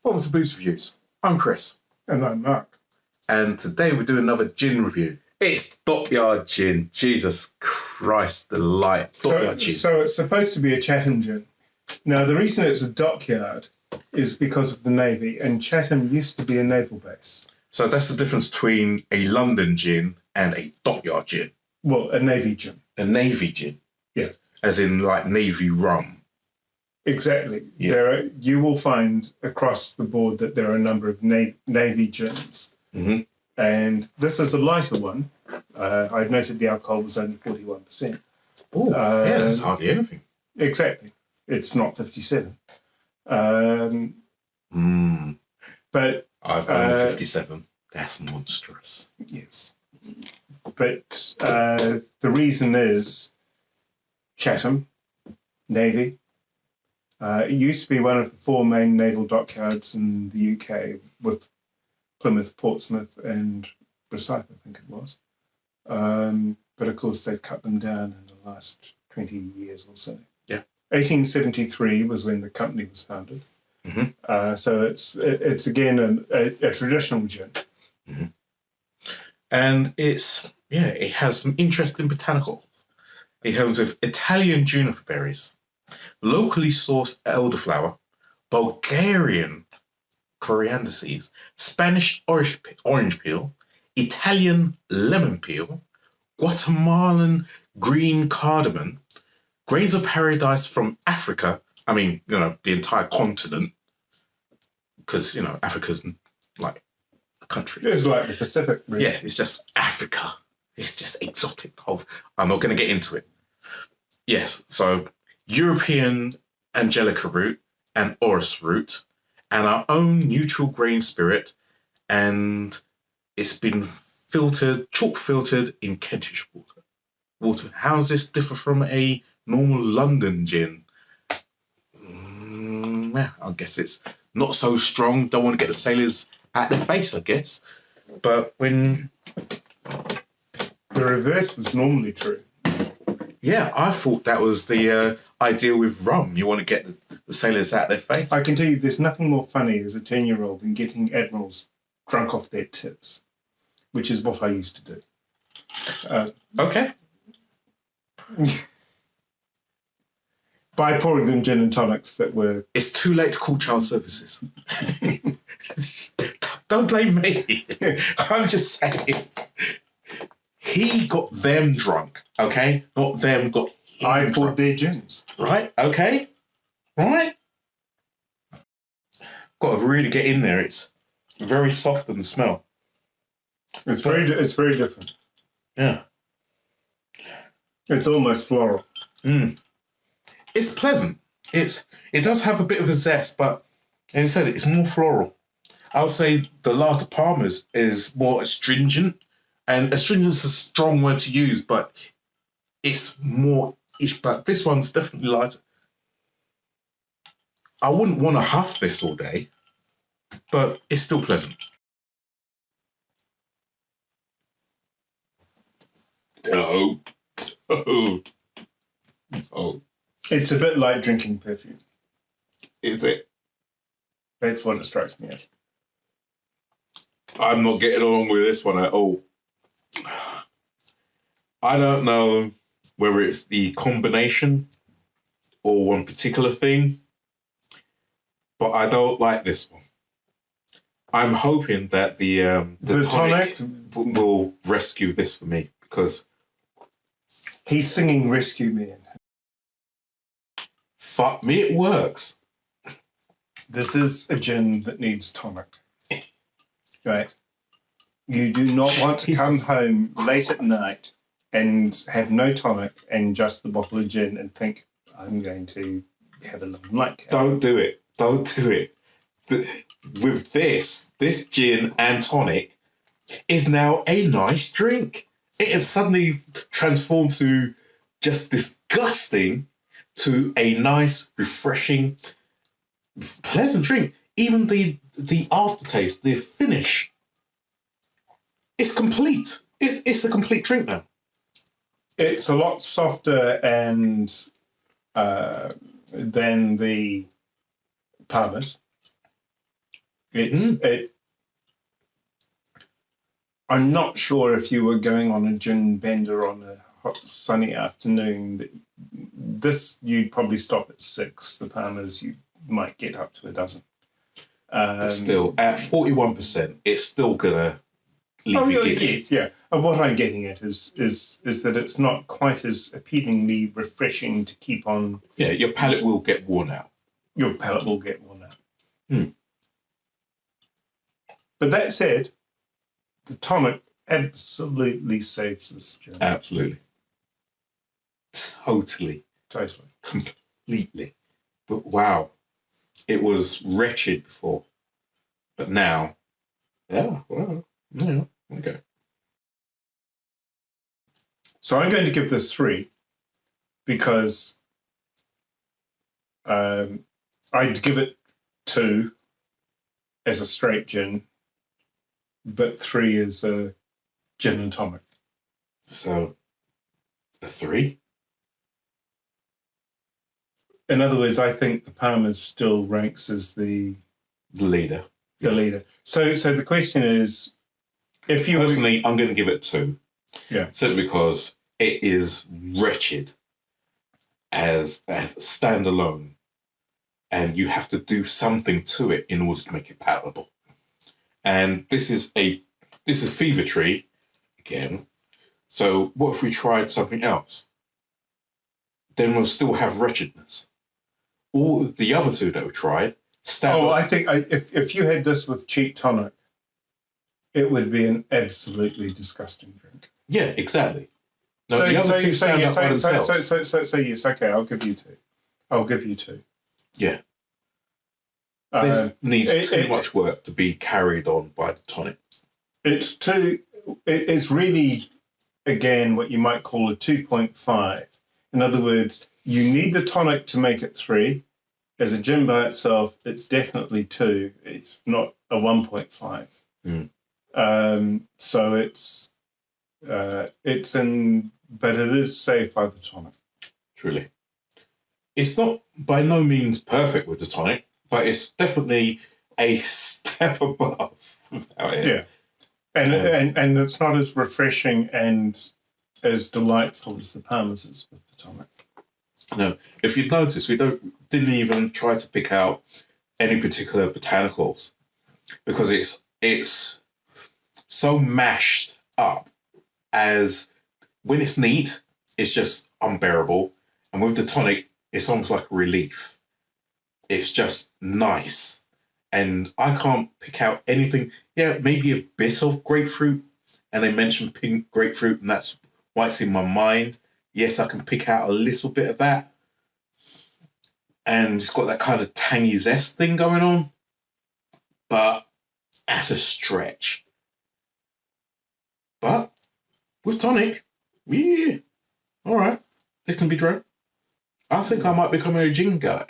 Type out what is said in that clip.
Welcome to Booze Reviews. I'm Chris. And I'm Mark. And today we're doing another gin review. It's Dockyard Gin. Jesus Christ, the light. Dockyard Gin. So it's supposed to be a Chatham gin. Now, the reason it's a dockyard is because of the Navy, and Chatham used to be a naval base. So that's the difference between a London gin and a Dockyard gin. Well, a Navy gin. A Navy gin. Yeah. As in like Navy rum. Exactly. Yeah. You will find across the board that there are a number of Navy gins. Mm-hmm. And this is a lighter one. I've noted the alcohol was only 41%. Oh, yeah, that's hardly anything. Exactly. It's not 57. But I've done 57. That's monstrous. Yes. But the reason is Chatham, Navy. It used to be one of the four main naval dockyards in the UK with Plymouth, Portsmouth and Rosyth, I think it was. But of course they've cut them down in the last 20 years or so. Yeah. 1873 was when the company was founded. Mm-hmm. So it's again a traditional gin. Mm-hmm. And it has some interesting botanicals. It comes with Italian juniper berries, locally sourced elderflower, Bulgarian coriander seeds, Spanish orange peel, Italian lemon peel, Guatemalan green cardamom, grains of paradise from Africa. I mean, the entire continent, because, Africa's like a country. It's like the Pacific, really. Yeah, it's just Africa. It's just exotic. I'm not going to get into it. Yes, so European Angelica root and Orris root and our own neutral grain spirit, and it's been chalk filtered in Kentish water. How does this differ from a normal London gin? Yeah, I guess it's not so strong. Don't want to get the sailors at their face, I guess. But when the reverse was normally true. Yeah, I thought that was the idea with rum. You want to get the sailors out of their face. I can tell you there's nothing more funny as a 10-year-old than getting admirals drunk off their tits, which is what I used to do. Okay. By pouring them gin and tonics that were... It's too late to call child services. Don't blame me. I'm just saying. He got them drunk, okay? Not them got him I drunk. poured their gins. Right, okay? Right? Got to really get in there. It's very soft in the smell. It's very different. Yeah. It's almost floral. It's pleasant. It does have a bit of a zest, but as I said, it's more floral. I would say the Last Palmer's is more astringent. And astringent is a strong word to use, but it's more. But this one's definitely lighter. I wouldn't want to huff this all day, but it's still pleasant. Oh. It's a bit like drinking perfume. Is it? That's what it strikes me as. I'm not getting along with this one at all. I don't know whether it's the combination or one particular thing, but I don't like this one. I'm hoping that the tonic will rescue this for me, because he's singing "Rescue Me." Fuck me, it works. This is a gin that needs tonic, right? You do not want to come home late at night and have no tonic and just the bottle of gin and think, I'm going to have a little nightcap. Don't do it. Don't do it. With this gin and tonic is now a nice drink. It has suddenly transformed to just disgusting to a nice, refreshing, pleasant drink. Even the aftertaste, the finish, it's complete. It's a complete drink now. It's a lot softer and than the Palmer's. I'm not sure if you were going on a gin bender on a hot sunny afternoon. This you'd probably stop at 6. The Palmers you might get up to a dozen. But still, at 41%, it's still gonna leave you giddy. Yeah. And what I'm getting at is that it's not quite as appealingly refreshing to keep on. Yeah, your palate will get worn out. Your palate will get worn out. But that said, the tonic absolutely saves this gin. Absolutely. Totally. Completely. But wow, it was wretched before. But now, yeah, okay. So I'm going to give this 3 because I'd give it 2 as a straight gin, but 3 as a gin and tonic. So, a 3? In other words, I think the Palmer's still ranks as the leader. The leader. So the question is, if you personally, I'm going to give it 2. Yeah. Simply because it is wretched as a standalone, and you have to do something to it in order to make it palatable. And this is Fever Tree again. So what if we tried something else? Then we'll still have wretchedness. All the other 2 that we tried. I think if you had this with cheap tonic, it would be an absolutely disgusting drink. Yeah, exactly. No, so the other 2 stand up by themselves. So yes, okay, I'll give you 2. Yeah. This needs too much work to be carried on by the tonic. It's really, again, what you might call a 2.5. In other words, you need the tonic to make it 3. As a gin by itself, it's definitely 2. It's not a 1.5. So but it is saved by the tonic. Truly. It's not by no means perfect with the tonic, but it's definitely a step above. Yeah. And it's not as refreshing and as delightful as the Palmer's is with the tonic. No, if you've noticed, we didn't even try to pick out any particular botanicals because it's so mashed up as when it's neat, it's just unbearable. And with the tonic, it's almost like a relief. It's just nice. And I can't pick out anything. Yeah, maybe a bit of grapefruit. And they mentioned pink grapefruit, and that's why it's in my mind. Yes, I can pick out a little bit of that. And it's got that kind of tangy zest thing going on. But at a stretch. But with tonic, yeah, all right, it can be drunk. I think I might become a gin guy.